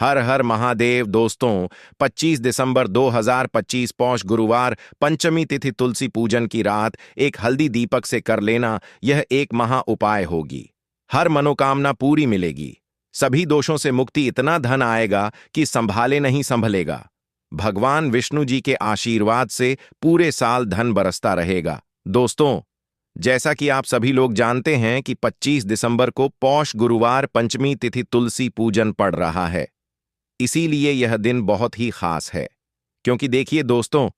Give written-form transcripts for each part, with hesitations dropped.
हर हर महादेव दोस्तों। 25 दिसंबर 2025 पौष गुरुवार पंचमी तिथि तुलसी पूजन की रात एक हल्दी दीपक से कर लेना, यह एक महा उपाय होगी। हर मनोकामना पूरी मिलेगी। सभी दोषों से मुक्ति, इतना धन आएगा कि संभाले नहीं संभलेगा। भगवान विष्णु जी के आशीर्वाद से पूरे साल धन बरसता रहेगा। दोस्तों, जैसा कि आप सभी लोग जानते हैं कि 25 दिसंबर को पौष गुरुवार पंचमी तिथि तुलसी पूजन पड़ रहा है। इसीलिए यह दिन बहुत ही खास है, क्योंकि देखिए दोस्तों,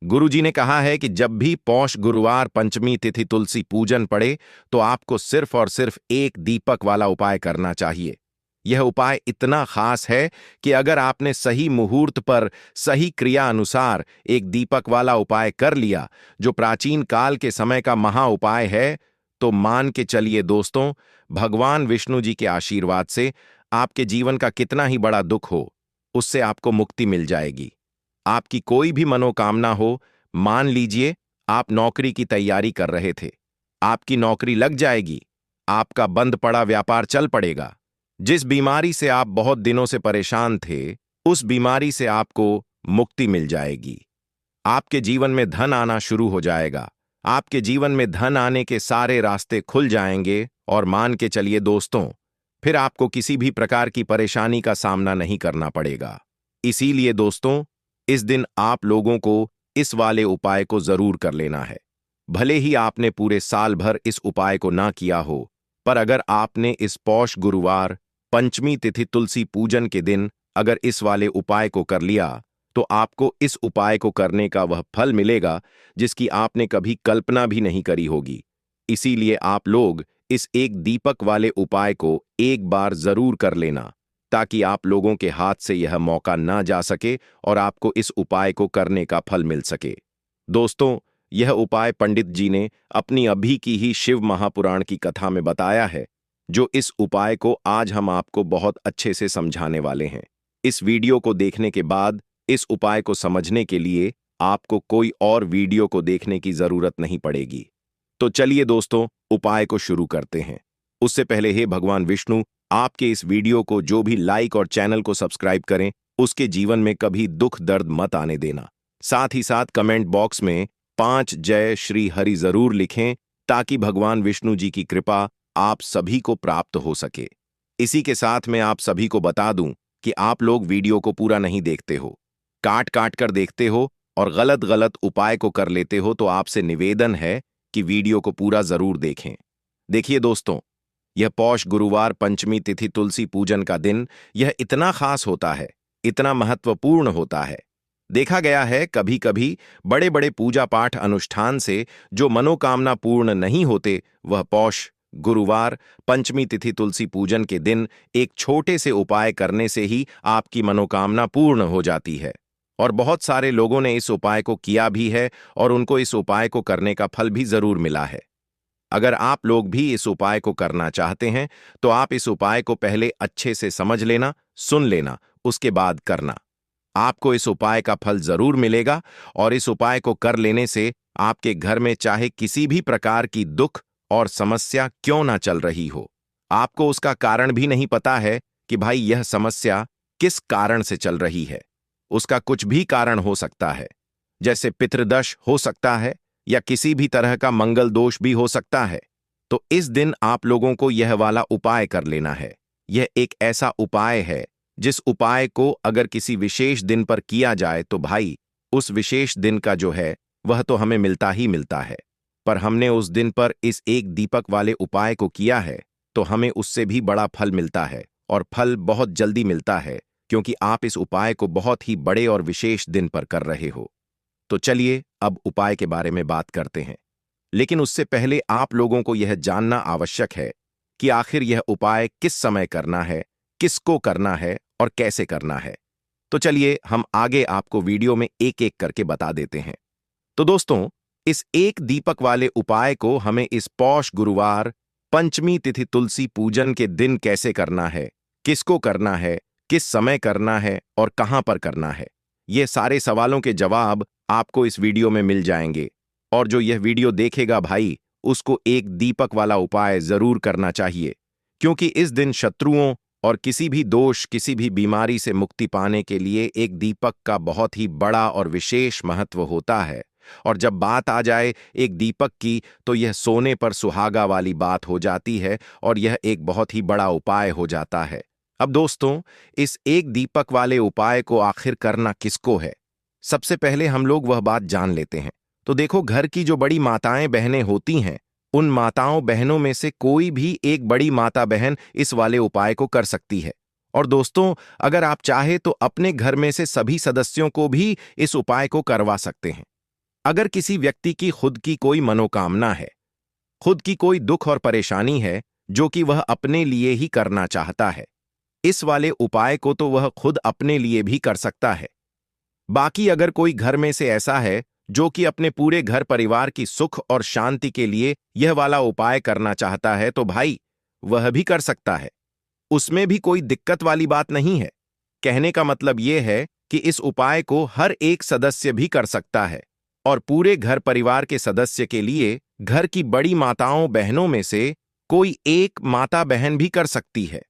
गुरुजी ने कहा है कि जब भी पौष गुरुवार पंचमी तिथि तुलसी पूजन पड़े तो आपको सिर्फ और सिर्फ एक दीपक वाला उपाय करना चाहिए। यह उपाय इतना खास है कि अगर आपने सही मुहूर्त पर सही क्रिया अनुसार एक दीपक वाला उपाय कर लिया, जो प्राचीन काल के समय का महा उपाय है, तो मान के चलिए दोस्तों, भगवान विष्णु जी के आशीर्वाद से आपके जीवन का कितना ही बड़ा दुख हो, उससे आपको मुक्ति मिल जाएगी। आपकी कोई भी मनोकामना हो, मान लीजिए आप नौकरी की तैयारी कर रहे थे, आपकी नौकरी लग जाएगी, आपका बंद पड़ा व्यापार चल पड़ेगा। जिस बीमारी से आप बहुत दिनों से परेशान थे, उस बीमारी से आपको मुक्ति मिल जाएगी। आपके जीवन में धन आना शुरू हो जाएगा। आपके जीवन में धन आने के सारे रास्ते खुल जाएंगे और मान के चलिए दोस्तों, फिर आपको किसी भी प्रकार की परेशानी का सामना नहीं करना पड़ेगा। इसीलिए दोस्तों, इस दिन आप लोगों को इस वाले उपाय को जरूर कर लेना है। भले ही आपने पूरे साल भर इस उपाय को ना किया हो, पर अगर आपने इस पौष गुरुवार पंचमी तिथि तुलसी पूजन के दिन अगर इस वाले उपाय को कर लिया, तो आपको इस उपाय को करने का वह फल मिलेगा जिसकी आपने कभी कल्पना भी नहीं करी होगी। इसीलिए आप लोग इस एक दीपक वाले उपाय को एक बार जरूर कर लेना, ताकि आप लोगों के हाथ से यह मौका ना जा सके और आपको इस उपाय को करने का फल मिल सके। दोस्तों, यह उपाय पंडित जी ने अपनी अभी की ही शिव महापुराण की कथा में बताया है, जो इस उपाय को आज हम आपको बहुत अच्छे से समझाने वाले हैं। इस वीडियो को देखने के बाद इस उपाय को समझने के लिए आपको कोई और वीडियो को देखने की जरूरत नहीं पड़ेगी। तो चलिए दोस्तों, उपाय को शुरू करते हैं। उससे पहले हे भगवान विष्णु, आपके इस वीडियो को जो भी लाइक और चैनल को सब्सक्राइब करें, उसके जीवन में कभी दुख दर्द मत आने देना। साथ ही साथ कमेंट बॉक्स में 5 जय श्री हरि जरूर लिखें, ताकि भगवान विष्णु जी की कृपा आप सभी को प्राप्त हो सके। इसी के साथ मैं आप सभी को बता दूं कि आप लोग वीडियो को पूरा नहीं देखते हो, काट काट कर देखते हो और गलत गलत उपाय को कर लेते हो, तो आपसे निवेदन है कि वीडियो को पूरा जरूर देखें। देखिए दोस्तों, यह पौष गुरुवार पंचमी तिथि तुलसी पूजन का दिन यह इतना खास होता है, इतना महत्वपूर्ण होता है। देखा गया है कभी कभी बड़े बड़े पूजा पाठ अनुष्ठान से जो मनोकामना पूर्ण नहीं होते, वह पौष गुरुवार पंचमी तिथि तुलसी पूजन के दिन एक छोटे से उपाय करने से ही आपकी मनोकामना पूर्ण हो जाती है। और बहुत सारे लोगों ने इस उपाय को किया भी है और उनको इस उपाय को करने का फल भी जरूर मिला है। अगर आप लोग भी इस उपाय को करना चाहते हैं, तो आप इस उपाय को पहले अच्छे से समझ लेना, सुन लेना, उसके बाद करना। आपको इस उपाय का फल जरूर मिलेगा और इस उपाय को कर लेने से आपके घर में चाहे किसी भी प्रकार की दुख और समस्या क्यों ना चल रही हो, आपको उसका कारण भी नहीं पता है कि भाई यह समस्या किस कारण से चल रही है। उसका कुछ भी कारण हो सकता है, जैसे पितृदोष हो सकता है या किसी भी तरह का मंगल दोष भी हो सकता है। तो इस दिन आप लोगों को यह वाला उपाय कर लेना है। यह एक ऐसा उपाय है जिस उपाय को अगर किसी विशेष दिन पर किया जाए तो भाई उस विशेष दिन का जो है वह तो हमें मिलता ही मिलता है। पर हमने उस दिन पर इस एक दीपक वाले उपाय को किया है तो हमें उससे भी बड़ा फल मिलता है, और फल बहुत जल्दी मिलता है, क्योंकि आप इस उपाय को बहुत ही बड़े और विशेष दिन पर कर रहे हो। तो चलिए अब उपाय के बारे में बात करते हैं। लेकिन उससे पहले आप लोगों को यह जानना आवश्यक है कि आखिर यह उपाय किस समय करना है, किसको करना है और कैसे करना है। तो चलिए हम आगे आपको वीडियो में एक एक करके बता देते हैं। तो दोस्तों, इस एक दीपक वाले उपाय को हमें इस पौष गुरुवार पंचमी तिथि तुलसी पूजन के दिन कैसे करना है, किसको करना है, किस समय करना है और कहां पर करना है, ये सारे सवालों के जवाब आपको इस वीडियो में मिल जाएंगे। और जो यह वीडियो देखेगा भाई, उसको एक दीपक वाला उपाय जरूर करना चाहिए, क्योंकि इस दिन शत्रुओं और किसी भी दोष, किसी भी बीमारी से मुक्ति पाने के लिए एक दीपक का बहुत ही बड़ा और विशेष महत्व होता है। और जब बात आ जाए एक दीपक की, तो यह सोने पर सुहागा वाली बात हो जाती है और यह एक बहुत ही बड़ा उपाय हो जाता है। अब दोस्तों, इस एक दीपक वाले उपाय को आखिर करना किसको है? सबसे पहले हम लोग वह बात जान लेते हैं। तो देखो, घर की जो बड़ी माताएं बहनें होती हैं, उन माताओं बहनों में से कोई भी एक बड़ी माता बहन इस वाले उपाय को कर सकती है। और दोस्तों, अगर आप चाहे तो अपने घर में से सभी सदस्यों को भी इस उपाय को करवा सकते हैं। अगर किसी व्यक्ति की खुद की कोई मनोकामना है, खुद की कोई दुख और परेशानी है जो कि वह अपने लिए ही करना चाहता है, इस वाले उपाय को तो वह खुद अपने लिए भी कर सकता है। बाकी अगर कोई घर में से ऐसा है जो कि अपने पूरे घर परिवार की सुख और शांति के लिए यह वाला उपाय करना चाहता है, तो भाई वह भी कर सकता है। उसमें भी कोई दिक्कत वाली बात नहीं है। कहने का मतलब यह है कि इस उपाय को हर एक सदस्य भी कर सकता है और पूरे घर परिवार के सदस्य के लिए घर की बड़ी माताओं बहनों में से कोई एक माता बहन भी कर सकती है।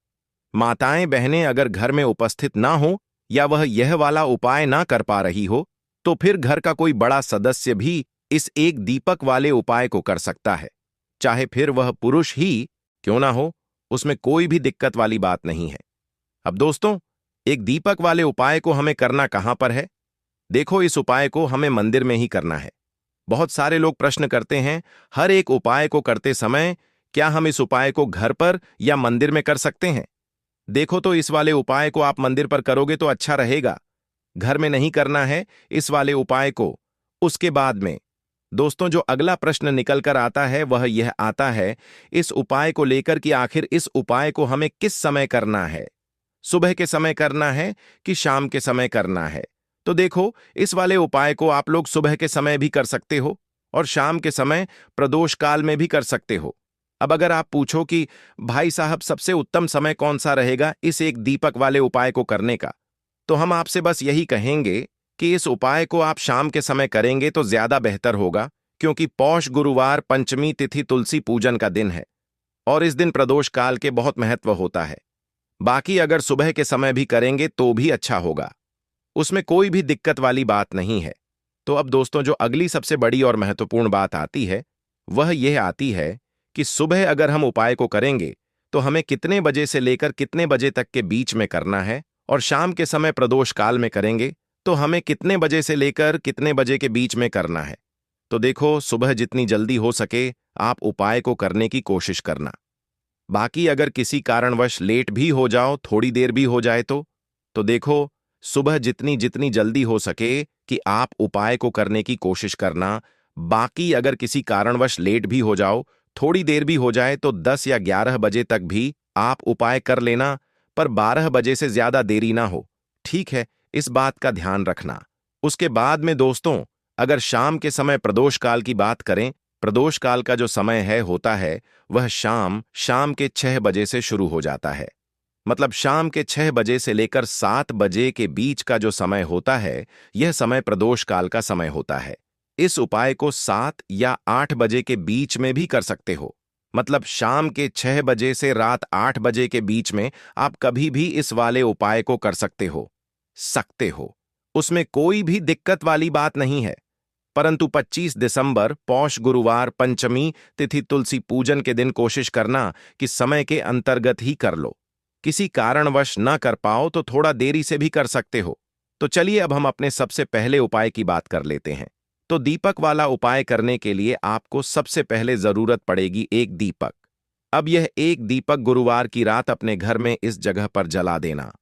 माताएं बहनें अगर घर में उपस्थित ना हो या वह यह वाला उपाय ना कर पा रही हो, तो फिर घर का कोई बड़ा सदस्य भी इस एक दीपक वाले उपाय को कर सकता है। चाहे फिर वह पुरुष ही क्यों ना हो, उसमें कोई भी दिक्कत वाली बात नहीं है। अब दोस्तों, एक दीपक वाले उपाय को हमें करना कहां पर है? देखो, इस उपाय को हमें मंदिर में ही करना है। बहुत सारे लोग प्रश्न करते हैं, हर एक उपाय को करते समय क्या हम इस उपाय को घर पर या मंदिर में कर सकते हैं? देखो, तो इस वाले उपाय को आप मंदिर पर करोगे तो अच्छा रहेगा। घर में नहीं करना है इस वाले उपाय को। उसके बाद में दोस्तों, जो अगला प्रश्न निकल कर आता है वह यह आता है इस उपाय को लेकर कि आखिर इस उपाय को हमें किस समय करना है? सुबह के समय करना है कि शाम के समय करना है? तो देखो, इस वाले उपाय को आप लोग सुबह के समय भी कर सकते हो और शाम के समय प्रदोष काल में भी कर सकते हो। अब अगर आप पूछो कि भाई साहब, सबसे उत्तम समय कौन सा रहेगा इस एक दीपक वाले उपाय को करने का, तो हम आपसे बस यही कहेंगे कि इस उपाय को आप शाम के समय करेंगे तो ज्यादा बेहतर होगा, क्योंकि पौष गुरुवार पंचमी तिथि तुलसी पूजन का दिन है और इस दिन प्रदोष काल के बहुत महत्व होता है। बाकी अगर सुबह के समय भी करेंगे तो भी अच्छा होगा, उसमें कोई भी दिक्कत वाली बात नहीं है। तो अब दोस्तों, जो अगली सबसे बड़ी और महत्वपूर्ण बात आती है वह यह आती है कि सुबह अगर हम उपाय को करेंगे तो हमें कितने बजे से लेकर कितने बजे तक के बीच में करना है, और शाम के समय प्रदोष काल में करेंगे तो हमें कितने बजे से लेकर कितने बजे के बीच में करना है। तो देखो, सुबह जितनी जल्दी हो सके आप उपाय को करने की कोशिश करना। बाकी अगर किसी कारणवश लेट भी हो जाओ, थोड़ी देर भी हो जाए तो देखो, सुबह जितनी जितनी जल्दी हो सके कि आप उपाय को करने की कोशिश करना। बाकी अगर किसी कारणवश लेट भी हो जाओ, थोड़ी देर भी हो जाए, तो 10 या 11 बजे तक भी आप उपाय कर लेना, पर 12 बजे से ज्यादा देरी ना हो। ठीक है, इस बात का ध्यान रखना। उसके बाद में दोस्तों, अगर शाम के समय प्रदोष काल की बात करें, प्रदोष काल का जो समय है होता है वह शाम के 6 बजे से शुरू हो जाता है। मतलब शाम के 6 बजे से लेकर 7 बजे के बीच का जो समय होता है, यह समय प्रदोष काल का समय होता है। इस उपाय को 7 या 8 बजे के बीच में भी कर सकते हो। मतलब शाम के 6 बजे से रात 8 बजे के बीच में आप कभी भी इस वाले उपाय को कर सकते हो। उसमें कोई भी दिक्कत वाली बात नहीं है। परंतु 25 दिसंबर पौष गुरुवार पंचमी तिथि तुलसी पूजन के दिन कोशिश करना कि समय के अंतर्गत ही कर लो। किसी कारणवश न कर पाओ तो थोड़ा देरी से भी कर सकते हो। तो चलिए, अब हम अपने सबसे पहले उपाय की बात कर लेते हैं। तो दीपक वाला उपाय करने के लिए आपको सबसे पहले जरूरत पड़ेगी एक दीपक। अब यह एक दीपक गुरुवार की रात अपने घर में इस जगह पर जला देना।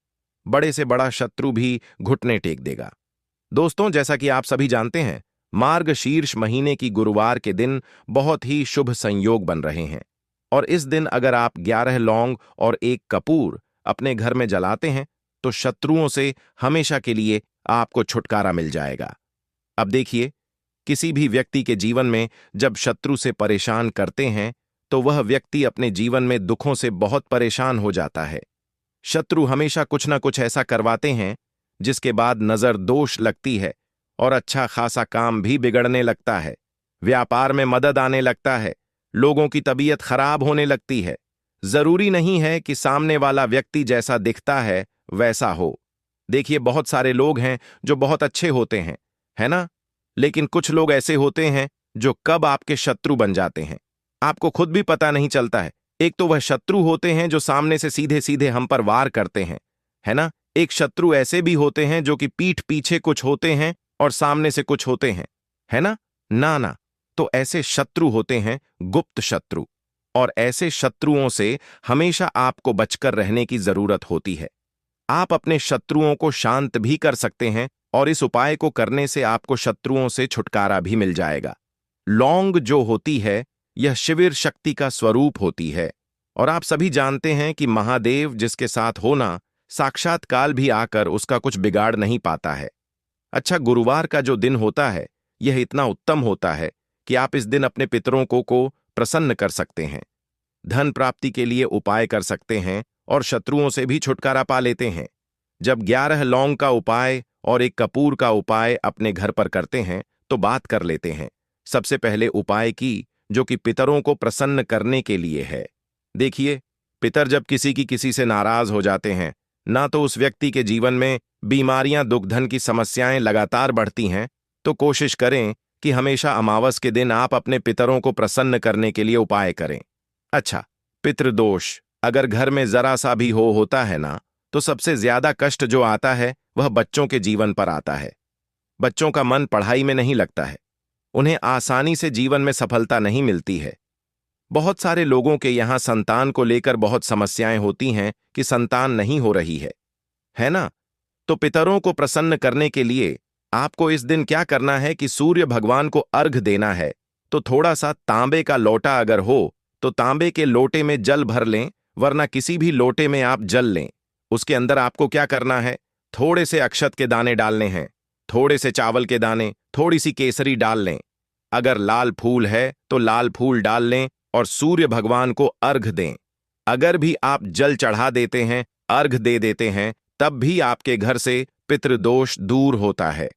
बड़े से बड़ा शत्रु भी घुटने टेक देगा। दोस्तों, जैसा कि आप सभी जानते हैं, मार्गशीर्ष महीने की गुरुवार के दिन बहुत ही शुभ संयोग बन रहे हैं और इस दिन अगर आप 11 लौंग और एक कपूर अपने घर में जलाते हैं तो शत्रुओं से हमेशा के लिए आपको छुटकारा मिल जाएगा। अब देखिए, किसी भी व्यक्ति के जीवन में जब शत्रु से परेशान करते हैं तो वह व्यक्ति अपने जीवन में दुखों से बहुत परेशान हो जाता है। शत्रु हमेशा कुछ ना कुछ ऐसा करवाते हैं जिसके बाद नजर दोष लगती है और अच्छा खासा काम भी बिगड़ने लगता है, व्यापार में मदद आने लगता है, लोगों की तबीयत खराब होने लगती है, जरूरी नहीं है कि सामने वाला व्यक्ति जैसा दिखता है वैसा हो। देखिए, बहुत सारे लोग हैं जो बहुत अच्छे होते हैं, है ना? लेकिन कुछ लोग ऐसे होते हैं जो कब आपके शत्रु बन जाते हैं, आपको खुद भी पता नहीं चलता है। एक तो वह शत्रु होते हैं जो सामने से सीधे सीधे हम पर वार करते हैं, है ना? एक शत्रु ऐसे भी होते हैं जो कि पीठ पीछे कुछ होते हैं और सामने से कुछ होते हैं, है ना? ना ना, तो ऐसे शत्रु होते हैं गुप्त शत्रु, और ऐसे शत्रुओं से हमेशा आपको बचकर रहने की जरूरत होती है। आप अपने शत्रुओं को शांत भी कर सकते हैं और इस उपाय को करने से आपको शत्रुओं से छुटकारा भी मिल जाएगा। लौंग जो होती है, यह शिविर शक्ति का स्वरूप होती है, और आप सभी जानते हैं कि महादेव जिसके साथ होना, साक्षात काल भी आकर उसका कुछ बिगाड़ नहीं पाता है। अच्छा, गुरुवार का जो दिन होता है, यह इतना उत्तम होता है कि आप इस दिन अपने पितरों को प्रसन्न कर सकते हैं, धन प्राप्ति के लिए उपाय कर सकते हैं और शत्रुओं से भी छुटकारा पा लेते हैं। जब 11 लौंग का उपाय और एक कपूर का उपाय अपने घर पर करते हैं तो बात कर लेते हैं। सबसे पहले उपाय की, जो कि पितरों को प्रसन्न करने के लिए है। देखिए, पितर जब किसी से नाराज हो जाते हैं ना, तो उस व्यक्ति के जीवन में बीमारियां, दुख, धन की समस्याएं लगातार बढ़ती हैं, तो कोशिश करें कि हमेशा अमावस के दिन आप अपने पितरों को प्रसन्न करने के लिए उपाय करें। अच्छा, पितृदोष अगर घर में जरा सा भी होता है ना, तो सबसे ज्यादा कष्ट जो आता है वह बच्चों के जीवन पर आता है। बच्चों का मन पढ़ाई में नहीं लगता है, उन्हें आसानी से जीवन में सफलता नहीं मिलती है। बहुत सारे लोगों के यहाँ संतान को लेकर बहुत समस्याएं होती हैं कि संतान नहीं हो रही है ना? तो पितरों को प्रसन्न करने के लिए आपको इस दिन क्या करना है कि सूर्य भगवान को अर्घ देना है। तो थोड़ा सा तांबे का लोटा अगर हो तो तांबे के लोटे में जल भर लें, वरना किसी भी लोटे में आप जल लें। उसके अंदर आपको क्या करना है, थोड़े से अक्षत के दाने डालने हैं, थोड़े से चावल के दाने, थोड़ी सी केसरी डाल लें। अगर लाल फूल है तो लाल फूल डाल लें और सूर्य भगवान को अर्घ दें। अगर भी आप जल चढ़ा देते हैं, अर्घ दे देते हैं, तब भी आपके घर से पितृदोष दूर होता है।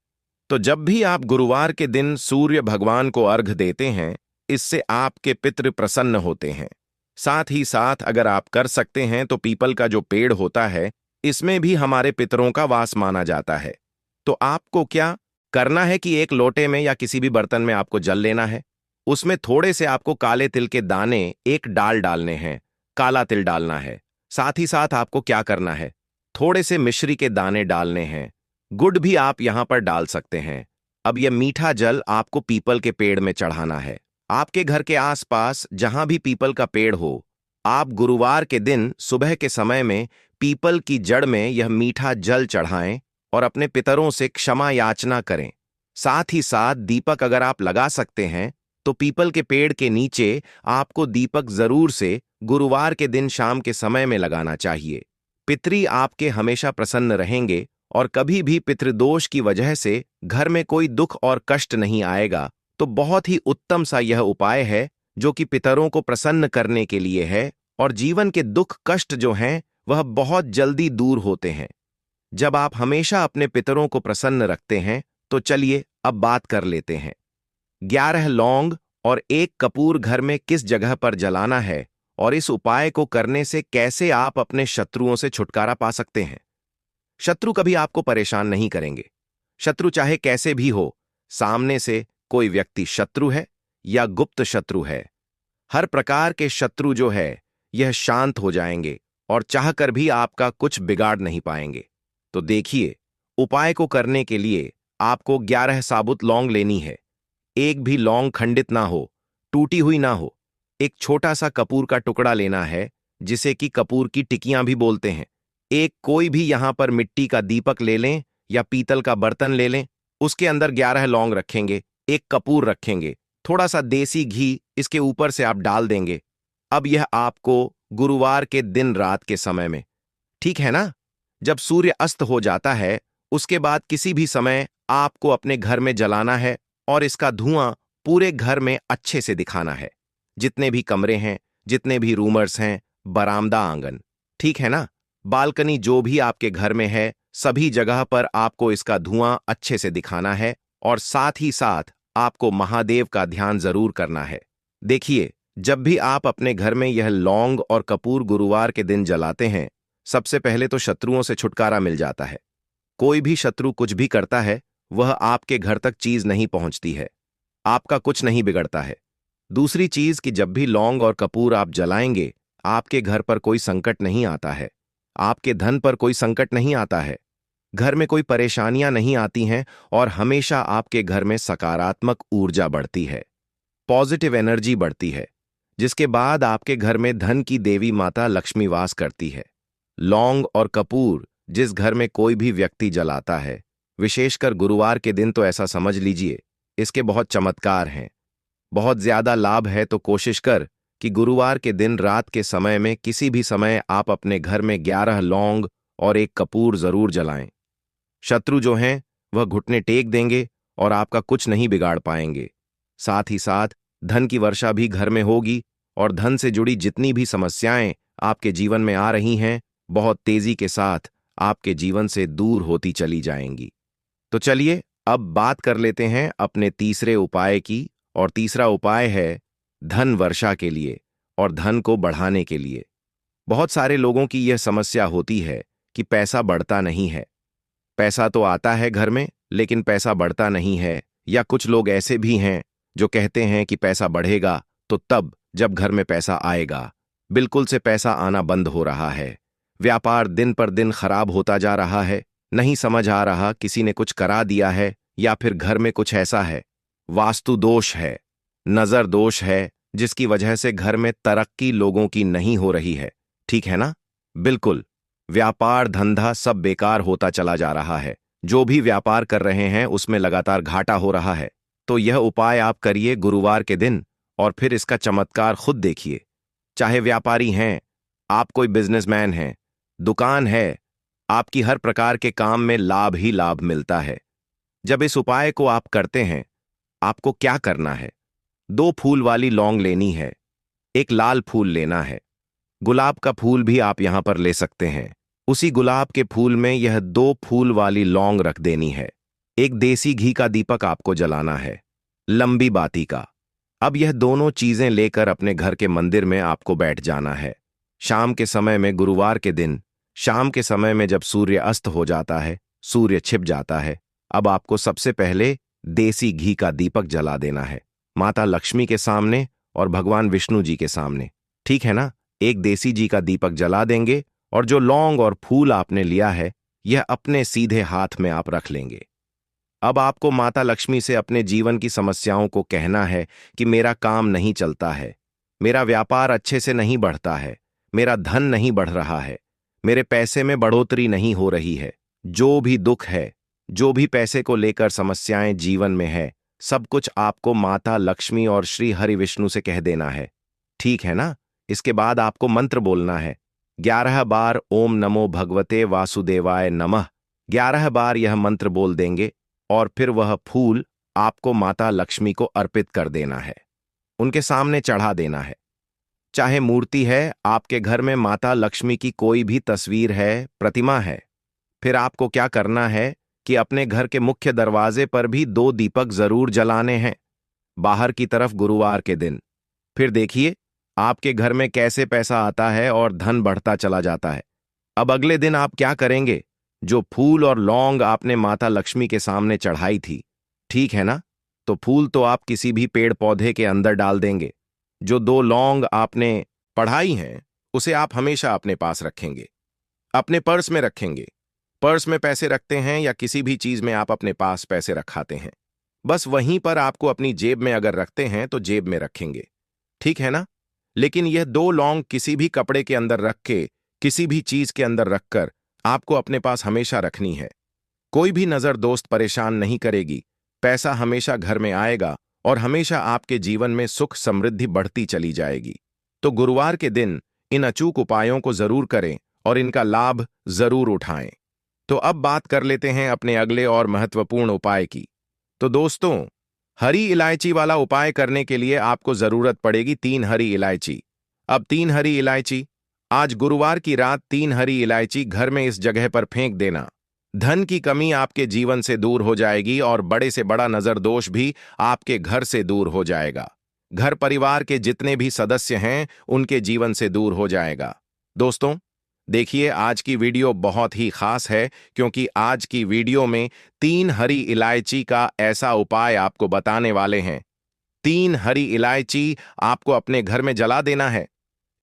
तो जब भी आप गुरुवार के दिन सूर्य भगवान को अर्घ देते हैं, इससे आपके पितृ प्रसन्न होते हैं। साथ ही साथ अगर आप कर सकते हैं तो पीपल का जो पेड़ होता है, इसमें भी हमारे पितरों का वास माना जाता है। तो आपको क्या करना है कि एक लोटे में या किसी भी बर्तन में आपको जल लेना है, उसमें थोड़े से आपको काले तिल के दाने एक डाल डालने हैं, काला तिल डालना है। साथ ही साथ आपको क्या करना है, थोड़े से मिश्री के दाने डालने हैं, गुड़ भी आप यहां पर डाल सकते हैं। अब यह मीठा जल आपको पीपल के पेड़ में चढ़ाना है। आपके घर के आसपास जहां भी पीपल का पेड़ हो, आप गुरुवार के दिन सुबह के समय में पीपल की जड़ में यह मीठा जल चढ़ाएं और अपने पितरों से क्षमा याचना करें। साथ ही साथ दीपक अगर आप लगा सकते हैं तो पीपल के पेड़ के नीचे आपको दीपक जरूर से गुरुवार के दिन शाम के समय में लगाना चाहिए। पितरी आपके हमेशा प्रसन्न रहेंगे और कभी भी पितृदोष की वजह से घर में कोई दुख और कष्ट नहीं आएगा। तो बहुत ही उत्तम सा यह उपाय है जो कि पितरों को प्रसन्न करने के लिए है, और जीवन के दुख कष्ट जो हैं वह बहुत जल्दी दूर होते हैं जब आप हमेशा अपने पितरों को प्रसन्न रखते हैं। तो चलिए अब बात कर लेते हैं। 11 लौंग और एक कपूर घर में किस जगह पर जलाना है और इस उपाय को करने से कैसे आप अपने शत्रुओं से छुटकारा पा सकते हैं। शत्रु कभी आपको परेशान नहीं करेंगे। शत्रु चाहे कैसे भी हो, सामने से कोई व्यक्ति शत्रु है या गुप्त शत्रु है, हर प्रकार के शत्रु जो है यह शांत हो जाएंगे और चाहकर भी आपका कुछ बिगाड़ नहीं पाएंगे। तो देखिए, उपाय को करने के लिए आपको 11 साबुत लौंग लेनी है। एक भी लौंग खंडित ना हो, टूटी हुई ना हो। एक छोटा सा कपूर का टुकड़ा लेना है, जिसे कि कपूर की टिकियां भी बोलते हैं। एक कोई भी यहां पर मिट्टी का दीपक ले लें या पीतल का बर्तन ले लें, उसके अंदर 11 लौंग रखेंगे, एक कपूर रखेंगे, थोड़ा सा देसी घी इसके ऊपर से आप डाल देंगे। अब यह आपको गुरुवार के दिन रात के समय में, ठीक है ना, जब सूर्य अस्त हो जाता है, उसके बाद किसी भी समय आपको अपने घर में जलाना है और इसका धुआं पूरे घर में अच्छे से दिखाना है। जितने भी कमरे हैं, जितने भी रूमर्स हैं, बरामदा, आंगन, ठीक है ना, बालकनी, जो भी आपके घर में है, सभी जगह पर आपको इसका धुआं अच्छे से दिखाना है। और साथ ही साथ आपको महादेव का ध्यान जरूर करना है। देखिए, जब भी आप अपने घर में यह लौंग और कपूर गुरुवार के दिन जलाते हैं, सबसे पहले तो शत्रुओं से छुटकारा मिल जाता है। कोई भी शत्रु कुछ भी करता है, वह आपके घर तक चीज नहीं पहुंचती है, आपका कुछ नहीं बिगड़ता है। दूसरी चीज कि जब भी लौंग और कपूर आप जलाएंगे, आपके घर पर कोई संकट नहीं आता है, आपके धन पर कोई संकट नहीं आता है, घर में कोई परेशानियां नहीं आती हैं और हमेशा आपके घर में सकारात्मक ऊर्जा बढ़ती है, पॉजिटिव एनर्जी बढ़ती है, जिसके बाद आपके घर में धन की देवी माता लक्ष्मी वास करती है। लौंग और कपूर जिस घर में कोई भी व्यक्ति जलाता है, विशेषकर गुरुवार के दिन, तो ऐसा समझ लीजिए इसके बहुत चमत्कार हैं, बहुत ज्यादा लाभ है। तो कोशिश कर कि गुरुवार के दिन रात के समय में किसी भी समय आप अपने घर में 11 लौंग और एक कपूर जरूर जलाएं। शत्रु जो हैं वह घुटने टेक देंगे और आपका कुछ नहीं बिगाड़ पाएंगे। साथ ही साथ धन की वर्षा भी घर में होगी और धन से जुड़ी जितनी भी समस्याएं आपके जीवन में आ रही हैं, बहुत तेजी के साथ आपके जीवन से दूर होती चली जाएंगी। तो चलिए अब बात कर लेते हैं अपने तीसरे उपाय की, और तीसरा उपाय है धन वर्षा के लिए और धन को बढ़ाने के लिए। बहुत सारे लोगों की यह समस्या होती है कि पैसा बढ़ता नहीं है। पैसा तो आता है घर में, लेकिन पैसा बढ़ता नहीं है। या कुछ लोग ऐसे भी हैं जो कहते हैं कि पैसा बढ़ेगा तो तब जब घर में पैसा आएगा। बिल्कुल से पैसा आना बंद हो रहा है, व्यापार दिन पर दिन खराब होता जा रहा है। नहीं समझ आ रहा, किसी ने कुछ करा दिया है या फिर घर में कुछ ऐसा है, वास्तु दोष है, नजर दोष है, जिसकी वजह से घर में तरक्की लोगों की नहीं हो रही है। ठीक है ना? बिल्कुल, व्यापार धंधा सब बेकार होता चला जा रहा है। जो भी व्यापार कर रहे हैं उसमें लगातार घाटा हो रहा है। तो यह उपाय आप करिए गुरुवार के दिन और फिर इसका चमत्कार खुद देखिए। चाहे व्यापारी हैं, आप कोई बिजनेसमैन हैं, दुकान है, आपकी हर प्रकार के काम में लाभ ही लाभ मिलता है। जब इस उपाय को आप करते हैं, आपको क्या करना है? 2 फूल वाली लौंग लेनी है, एक लाल फूल लेना है, गुलाब का फूल भी आप यहां पर ले सकते हैं। उसी गुलाब के फूल में यह 2 फूल वाली लौंग रख देनी है। एक देसी घी का दीपक आपको जलाना है, लंबी बाती का। अब यह दोनों चीजें लेकर अपने घर के मंदिर में आपको बैठ जाना है। शाम के समय में, गुरुवार के दिन शाम के समय में जब सूर्य अस्त हो जाता है, सूर्य छिप जाता है, अब आपको सबसे पहले देसी घी का दीपक जला देना है, माता लक्ष्मी के सामने और भगवान विष्णु जी के सामने। ठीक है ना? एक देसी घी का दीपक जला देंगे और जो लौंग और फूल आपने लिया है, यह अपने सीधे हाथ में आप रख लेंगे। अब आपको माता लक्ष्मी से अपने जीवन की समस्याओं को कहना है कि मेरा काम नहीं चलता है, मेरा व्यापार अच्छे से नहीं बढ़ता है, मेरा धन नहीं बढ़ रहा है, मेरे पैसे में बढ़ोतरी नहीं हो रही है। जो भी दुख है, जो भी पैसे को लेकर समस्याएं जीवन में है, सब कुछ आपको माता लक्ष्मी और श्री हरि विष्णु से कह देना है। ठीक है ना? इसके बाद आपको मंत्र बोलना है 11 बार, ओम नमो भगवते वासुदेवाय नमः। 11 बार यह मंत्र बोल देंगे और फिर वह फूल आपको माता लक्ष्मी को अर्पित कर देना है, उनके सामने चढ़ा देना है। चाहे मूर्ति है, आपके घर में माता लक्ष्मी की कोई भी तस्वीर है, प्रतिमा है, फिर आपको क्या करना है कि अपने घर के मुख्य दरवाजे पर भी 2 दीपक जरूर जलाने हैं, बाहर की तरफ गुरुवार के दिन। फिर देखिए आपके घर में कैसे पैसा आता है और धन बढ़ता चला जाता है। अब अगले दिन आप क्या करेंगे? जो फूल और लौंग आपने माता लक्ष्मी के सामने चढ़ाई थी, ठीक है ना, तो फूल तो आप किसी भी पेड़ पौधे के अंदर डाल देंगे। जो 2 लौंग आपने पढ़ाई हैं, उसे आप हमेशा अपने पास रखेंगे, अपने पर्स में रखेंगे। पर्स में पैसे रखते हैं या किसी भी चीज में आप अपने पास पैसे रखाते हैं, बस वहीं पर आपको अपनी जेब में अगर रखते हैं तो जेब में रखेंगे। ठीक है ना? लेकिन यह 2 लौंग किसी भी कपड़े के अंदर रख के, किसी भी चीज के अंदर रखकर आपको अपने पास हमेशा रखनी है। कोई भी नजर दोस्त परेशान नहीं करेगी, पैसा हमेशा घर में आएगा और हमेशा आपके जीवन में सुख समृद्धि बढ़ती चली जाएगी। तो गुरुवार के दिन इन अचूक उपायों को जरूर करें और इनका लाभ जरूर उठाएं। तो अब बात कर लेते हैं अपने अगले और महत्वपूर्ण उपाय की। तो दोस्तों, हरी इलायची वाला उपाय करने के लिए आपको जरूरत पड़ेगी 3 हरी इलायची। अब 3 हरी इलायची, आज गुरुवार की रात 3 हरी इलायची घर में इस जगह पर फेंक देना। धन की कमी आपके जीवन से दूर हो जाएगी और बड़े से बड़ा नजर दोष भी आपके घर से दूर हो जाएगा। घर परिवार के जितने भी सदस्य हैं उनके जीवन से दूर हो जाएगा। दोस्तों, देखिए आज की वीडियो बहुत ही खास है क्योंकि आज की वीडियो में 3 हरी इलायची का ऐसा उपाय आपको बताने वाले हैं। 3 हरी इलायची आपको अपने घर में जला देना है।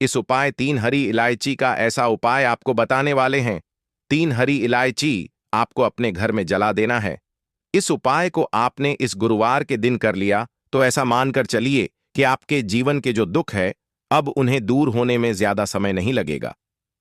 इस उपाय 3 हरी इलायची का ऐसा उपाय आपको बताने वाले हैं। 3 हरी इलायची आपको अपने घर में जला देना है। इस उपाय को आपने इस गुरुवार के दिन कर लिया तो ऐसा मानकर चलिए कि आपके जीवन के जो दुख है अब उन्हें दूर होने में ज्यादा समय नहीं लगेगा।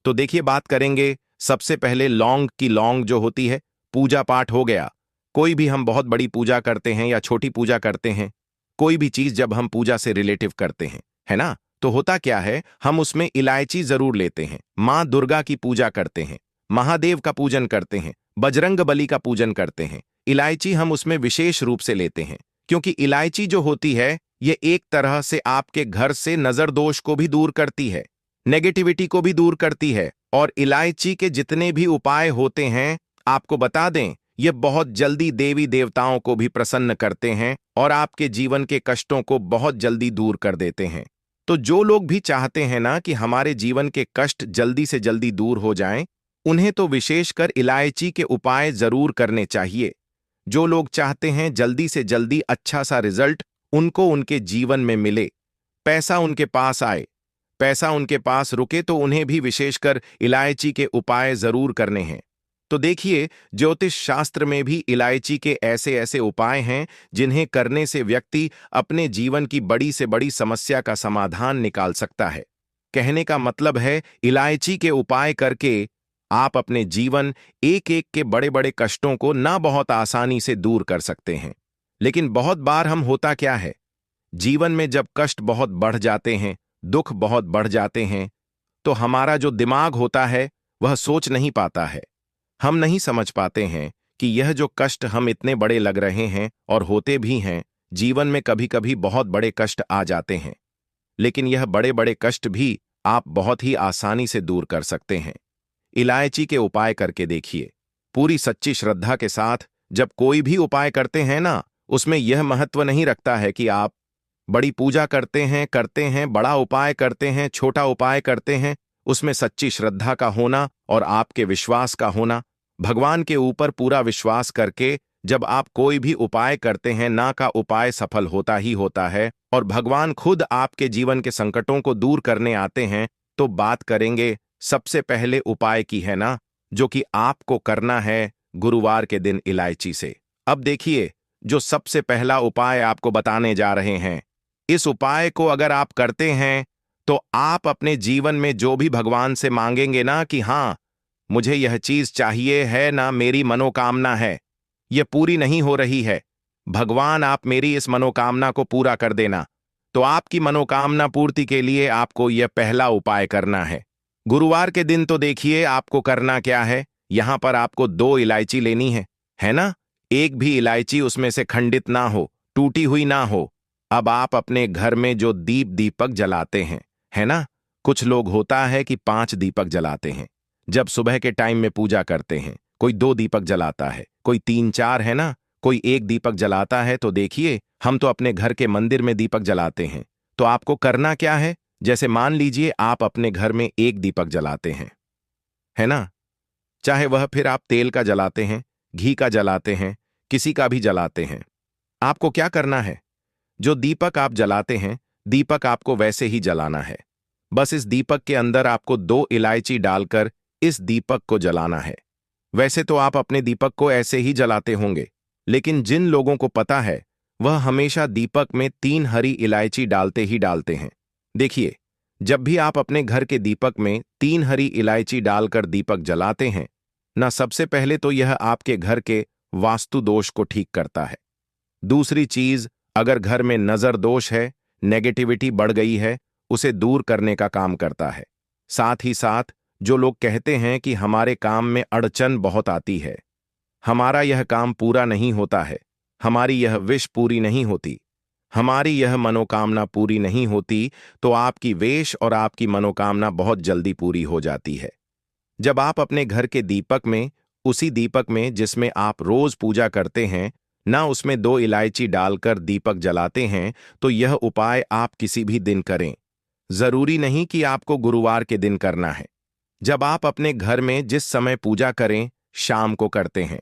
तो देखिए, बात करेंगे सबसे पहले लौंग की। लौंग जो होती है, पूजा पाठ हो गया, कोई भी हम बहुत बड़ी पूजा करते हैं या छोटी पूजा करते हैं, कोई भी चीज जब हम पूजा से रिलेटिव करते हैं, है ना, तो होता क्या है, हम उसमें इलायची जरूर लेते हैं। मां दुर्गा की पूजा करते हैं, महादेव का पूजन करते हैं, बजरंग बली का पूजन करते हैं, इलायची हम उसमें विशेष रूप से लेते हैं क्योंकि इलायची जो होती है ये एक तरह से आपके घर से नजर दोष को भी दूर करती है, नेगेटिविटी को भी दूर करती है। और इलायची के जितने भी उपाय होते हैं, आपको बता दें, ये बहुत जल्दी देवी देवताओं को भी प्रसन्न करते हैं और आपके जीवन के कष्टों को बहुत जल्दी दूर कर देते हैं। तो जो लोग भी चाहते हैं ना कि हमारे जीवन के कष्ट जल्दी से जल्दी दूर हो जाएं, उन्हें तो विशेषकर इलायची के उपाय जरूर करने चाहिए। जो लोग चाहते हैं जल्दी से जल्दी अच्छा सा रिजल्ट उनको उनके जीवन में मिले, पैसा उनके पास आए, पैसा उनके पास रुके, तो उन्हें भी विशेषकर इलायची के उपाय जरूर करने हैं। तो देखिए, ज्योतिष शास्त्र में भी इलायची के ऐसे ऐसे उपाय हैं जिन्हें करने से व्यक्ति अपने जीवन की बड़ी से बड़ी समस्या का समाधान निकाल सकता है। कहने का मतलब है, इलायची के उपाय करके आप अपने जीवन एक एक के बड़े बड़े कष्टों को ना बहुत आसानी से दूर कर सकते हैं। लेकिन बहुत बार हम होता क्या है, जीवन में जब कष्ट बहुत बढ़ जाते हैं, दुख बहुत बढ़ जाते हैं, तो हमारा जो दिमाग होता है वह सोच नहीं पाता है। हम नहीं समझ पाते हैं कि यह जो कष्ट हम इतने बड़े लग रहे हैं और होते भी हैं, जीवन में कभी कभी बहुत बड़े कष्ट आ जाते हैं, लेकिन यह बड़े बड़े कष्ट भी आप बहुत ही आसानी से दूर कर सकते हैं। इलायची के उपाय करके देखिए। पूरी सच्ची श्रद्धा के साथ जब कोई भी उपाय करते हैं ना, उसमें यह महत्व नहीं रखता है कि आप बड़ी पूजा करते हैं, बड़ा उपाय करते हैं, छोटा उपाय करते हैं। उसमें सच्ची श्रद्धा का होना और आपके विश्वास का होना, भगवान के ऊपर पूरा विश्वास करके जब आप कोई भी उपाय करते हैं ना, का उपाय सफल होता ही होता है और भगवान खुद आपके जीवन के संकटों को दूर करने आते हैं। तो बात करेंगे सबसे पहले उपाय की, है ना, जो कि आपको करना है गुरुवार के दिन इलायची से। अब देखिए, जो सबसे पहला उपाय आपको बताने जा रहे हैं, इस उपाय को अगर आप करते हैं तो आप अपने जीवन में जो भी भगवान से मांगेंगे ना कि हाँ, मुझे यह चीज चाहिए है ना, मेरी मनोकामना है, यह पूरी नहीं हो रही है, भगवान आप मेरी इस मनोकामना को पूरा कर देना। तो आपकी मनोकामना पूर्ति के लिए आपको यह पहला उपाय करना है। गुरुवार के दिन तो देखिए आपको करना क्या है, यहां पर आपको 2 इलायची लेनी है ना, एक भी इलायची उसमें से खंडित ना हो, टूटी हुई ना हो। अब आप अपने घर में जो दीपक जलाते हैं, है ना, कुछ लोग होता है कि 5 दीपक जलाते हैं। जब सुबह के टाइम में पूजा करते हैं, कोई 2 दीपक जलाता है, कोई 3-4, है ना, कोई 1 दीपक जलाता है। तो देखिए, हम तो अपने घर के मंदिर में दीपक जलाते हैं। तो आपको करना क्या है, जैसे मान लीजिए आप अपने घर में 1 दीपक जलाते हैं, है ना, चाहे वह फिर आप तेल का जलाते हैं, घी का जलाते हैं, किसी का भी जलाते हैं। आपको क्या करना है, जो दीपक आप जलाते हैं, दीपक आपको वैसे ही जलाना है। बस इस दीपक के अंदर आपको 2 इलायची डालकर इस दीपक को जलाना है। वैसे तो आप अपने दीपक को ऐसे ही जलाते होंगे, लेकिन जिन लोगों को पता है वह हमेशा दीपक में 3 हरी इलायची डालते ही डालते हैं। देखिए, जब भी आप अपने घर के दीपक में 3 हरी इलायची डालकर दीपक जलाते हैं ना, सबसे पहले तो यह आपके घर के वास्तु दोष को ठीक करता है। दूसरी चीज, अगर घर में नजर दोष है, नेगेटिविटी बढ़ गई है, उसे दूर करने का काम करता है। साथ ही साथ जो लोग कहते हैं कि हमारे काम में अड़चन बहुत आती है, हमारा यह काम पूरा नहीं होता है, हमारी यह विश पूरी नहीं होती, हमारी यह मनोकामना पूरी नहीं होती, तो आपकी वेश और आपकी मनोकामना बहुत जल्दी पूरी हो जाती है। जब आप अपने घर के दीपक में, उसी दीपक में जिसमें आप रोज पूजा करते हैं, ना उसमें 2 इलायची डालकर दीपक जलाते हैं, तो यह उपाय आप किसी भी दिन करें। जरूरी नहीं कि आपको गुरुवार के दिन करना है। जब आप अपने घर में जिस समय पूजा करें, शाम को करते हैं,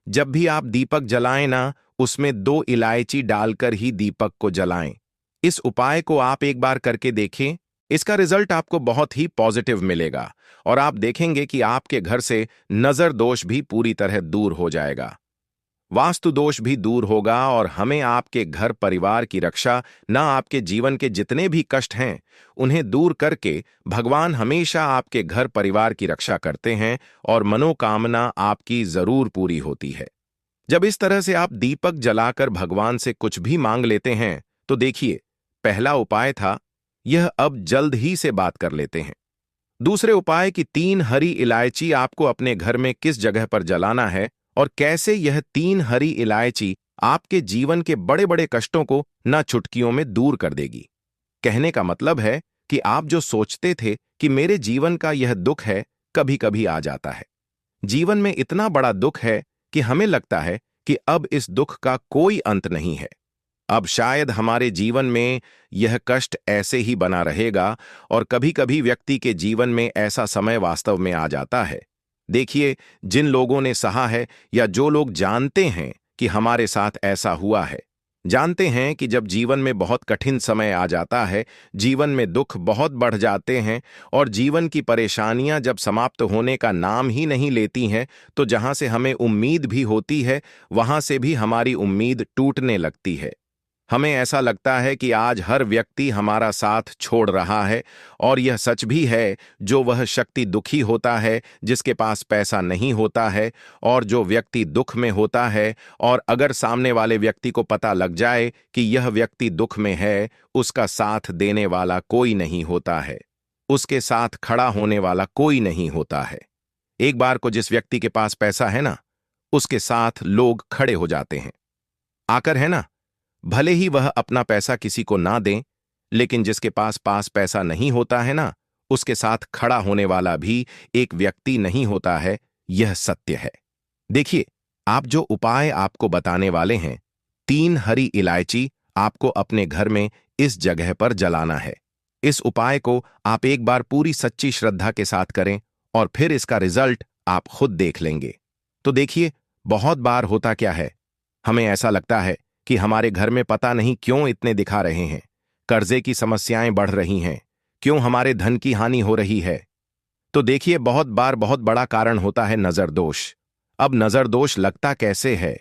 जब भी आप दीपक जलाएं ना, उसमें 2 इलायची डालकर ही दीपक को जलाएं। इस उपाय को आप एक बार करके देखें। इसका रिजल्ट आपको बहुत ही पॉजिटिव मिलेगा और आप देखेंगे कि आपके घर से नजर दोष भी पूरी तरह दूर हो जाएगा, वास्तु दोष भी दूर होगा और हमें आपके घर परिवार की रक्षा, ना आपके जीवन के जितने भी कष्ट हैं उन्हें दूर करके भगवान हमेशा आपके घर परिवार की रक्षा करते हैं और मनोकामना आपकी जरूर पूरी होती है। जब इस तरह से आप दीपक जलाकर भगवान से कुछ भी मांग लेते हैं, तो देखिए, पहला उपाय था यह, अब जल्द ही से बात कर लेते हैं। दूसरे उपाय की 3 हरी इलायची आपको अपने घर में किस जगह पर जलाना है और कैसे यह 3 हरी इलायची आपके जीवन के बड़े बड़े कष्टों को ना चुटकियों में दूर कर देगी। कहने का मतलब है कि आप जो सोचते थे कि मेरे जीवन का यह दुख है, कभी कभी आ जाता है। जीवन में इतना बड़ा दुख है कि हमें लगता है कि अब इस दुख का कोई अंत नहीं है। अब शायद हमारे जीवन में यह कष्ट ऐसे ही बना रहेगा और कभी कभी व्यक्ति के जीवन में ऐसा समय वास्तव में आ जाता है। देखिए, जिन लोगों ने सहा है या जो लोग जानते हैं कि हमारे साथ ऐसा हुआ है, जानते हैं कि जब जीवन में बहुत कठिन समय आ जाता है, जीवन में दुख बहुत बढ़ जाते हैं और जीवन की परेशानियां जब समाप्त होने का नाम ही नहीं लेती हैं, तो जहां से हमें उम्मीद भी होती है, वहां से भी हमारी उम्मीद टूटने लगती है। हमें ऐसा लगता है कि आज हर व्यक्ति हमारा साथ छोड़ रहा है और यह सच भी है। जो वह शक्ति दुखी होता है, जिसके पास पैसा नहीं होता है, और जो व्यक्ति दुख में होता है और अगर सामने वाले व्यक्ति को पता लग जाए कि यह व्यक्ति दुख में है, उसका साथ देने वाला कोई नहीं होता है, उसके साथ खड़ा होने वाला कोई नहीं होता है। एक बार को जिस व्यक्ति के पास पैसा है ना, उसके साथ लोग खड़े हो जाते हैं आकर, है ना। भले ही वह अपना पैसा किसी को ना दें, लेकिन जिसके पास पैसा नहीं होता है ना, उसके साथ खड़ा होने वाला भी एक व्यक्ति नहीं होता है। यह सत्य है। देखिए, आप जो उपाय आपको बताने वाले हैं, 3 हरी इलायची आपको अपने घर में इस जगह पर जलाना है। इस उपाय को आप एक बार पूरी सच्ची श्रद्धा के साथ करें और फिर इसका रिजल्ट आप खुद देख लेंगे। तो देखिए, बहुत बार होता क्या है, हमें ऐसा लगता है कि हमारे घर में पता नहीं क्यों इतने दिखा रहे हैं, कर्जे की समस्याएं बढ़ रही हैं, क्यों हमारे धन की हानि हो रही है। तो देखिए, बहुत बार बहुत बड़ा कारण होता है नजर दोष। अब नजर दोष लगता कैसे है?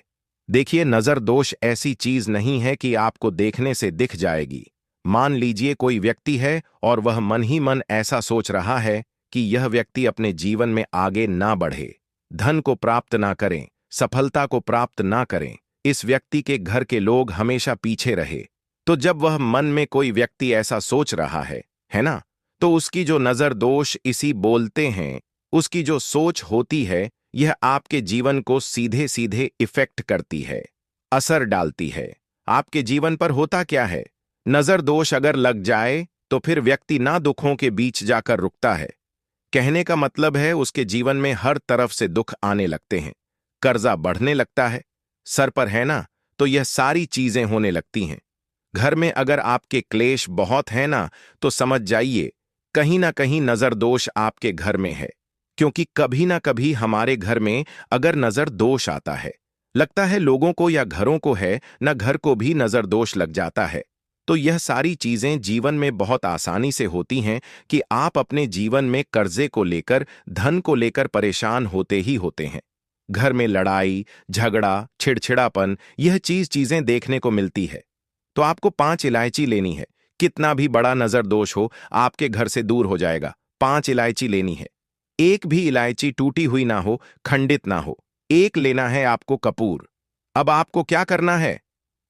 देखिए, नजर दोष ऐसी चीज नहीं है कि आपको देखने से दिख जाएगी। मान लीजिए कोई व्यक्ति है और वह मन ही मन ऐसा सोच रहा है कि यह व्यक्ति अपने जीवन में आगे ना बढ़े, धन को प्राप्त ना करें, सफलता को प्राप्त ना करें, इस व्यक्ति के घर के लोग हमेशा पीछे रहे। तो जब वह मन में कोई व्यक्ति ऐसा सोच रहा है ना, तो उसकी जो नजर दोष इसी बोलते हैं, उसकी जो सोच होती है, यह आपके जीवन को सीधे सीधे इफेक्ट करती है, असर डालती है। आपके जीवन पर होता क्या है, नजर दोष अगर लग जाए तो फिर व्यक्ति ना दुखों के बीच जाकर रुकता है। कहने का मतलब है उसके जीवन में हर तरफ से दुख आने लगते हैं, कर्जा बढ़ने लगता है, सर पर है ना, तो यह सारी चीजें होने लगती हैं। घर में अगर आपके क्लेश बहुत है ना, तो समझ जाइए कहीं ना कहीं नजर दोष आपके घर में है। क्योंकि कभी ना कभी हमारे घर में अगर नजर दोष आता है, लगता है लोगों को या घरों को है ना, घर को भी नजर दोष लग जाता है। तो यह सारी चीजें जीवन में बहुत आसानी से होती हैं कि आप अपने जीवन में कर्जे को लेकर, धन को लेकर परेशान होते ही होते हैं। घर में लड़ाई झगड़ा, चिड़चिड़ापन, यह चीजें देखने को मिलती है। तो आपको 5 इलायची लेनी है। कितना भी बड़ा नजर दोष हो, आपके घर से दूर हो जाएगा। 5 इलायची लेनी है। एक भी इलायची टूटी हुई ना हो, खंडित ना हो। एक लेना है आपको कपूर। अब आपको क्या करना है,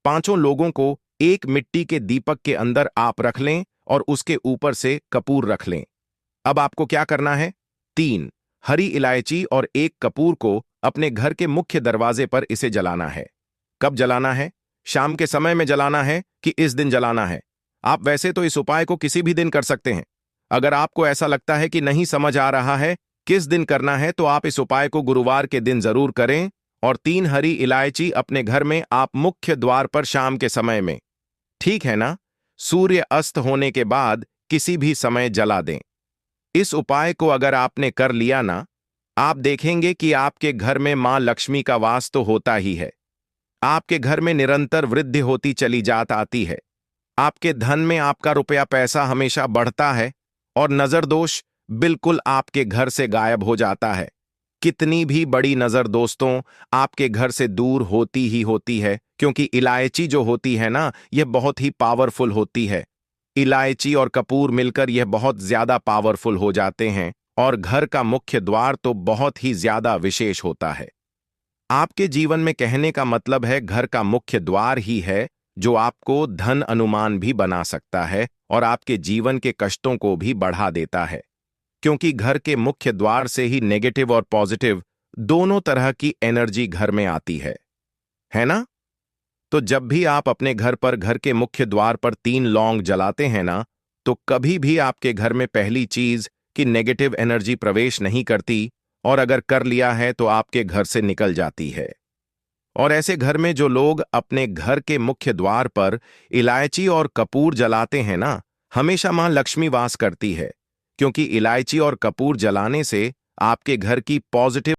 5 लोगों को एक मिट्टी के दीपक के अंदर आप रख लें और उसके ऊपर से कपूर रख लें। अब आपको क्या करना है, 3 हरी इलायची और 1 कपूर को अपने घर के मुख्य दरवाजे पर इसे जलाना है। कब जलाना है? शाम के समय में जलाना है कि इस दिन जलाना है? आप वैसे तो इस उपाय को किसी भी दिन कर सकते हैं। अगर आपको ऐसा लगता है कि नहीं समझ आ रहा है किस दिन करना है, तो आप इस उपाय को गुरुवार के दिन जरूर करें और 3 हरी इलायची अपने घर में आप मुख्य द्वार पर शाम के समय में, ठीक है ना, सूर्य अस्त होने के बाद किसी भी समय जला दें। इस उपाय को अगर आपने कर लिया ना, आप देखेंगे कि आपके घर में मां लक्ष्मी का वास तो होता ही है। आपके घर में निरंतर वृद्धि होती चली जात आती है। आपके धन में आपका रुपया पैसा हमेशा बढ़ता है और नजर दोष बिल्कुल आपके घर से गायब हो जाता है। कितनी भी बड़ी नजर दोस्तों आपके घर से दूर होती ही होती है, क्योंकि इलायची जो होती है ना, यह बहुत ही पावरफुल होती है। इलायची और कपूर मिलकर यह बहुत ज्यादा पावरफुल हो जाते हैं और घर का मुख्य द्वार तो बहुत ही ज्यादा विशेष होता है। आपके जीवन में कहने का मतलब है घर का मुख्य द्वार ही है जो आपको धन अनुमान भी बना सकता है और आपके जीवन के कष्टों को भी बढ़ा देता है, क्योंकि घर के मुख्य द्वार से ही नेगेटिव और पॉजिटिव दोनों तरह की एनर्जी घर में आती है ना। तो जब भी आप अपने घर पर घर के मुख्य द्वार पर 3 लौंग जलाते हैं ना, तो कभी भी आपके घर में पहली चीज कि नेगेटिव एनर्जी प्रवेश नहीं करती, और अगर कर लिया है तो आपके घर से निकल जाती है। और ऐसे घर में जो लोग अपने घर के मुख्य द्वार पर इलायची और कपूर जलाते हैं ना, हमेशा मां लक्ष्मी वास करती है, क्योंकि इलायची और कपूर जलाने से आपके घर की पॉजिटिव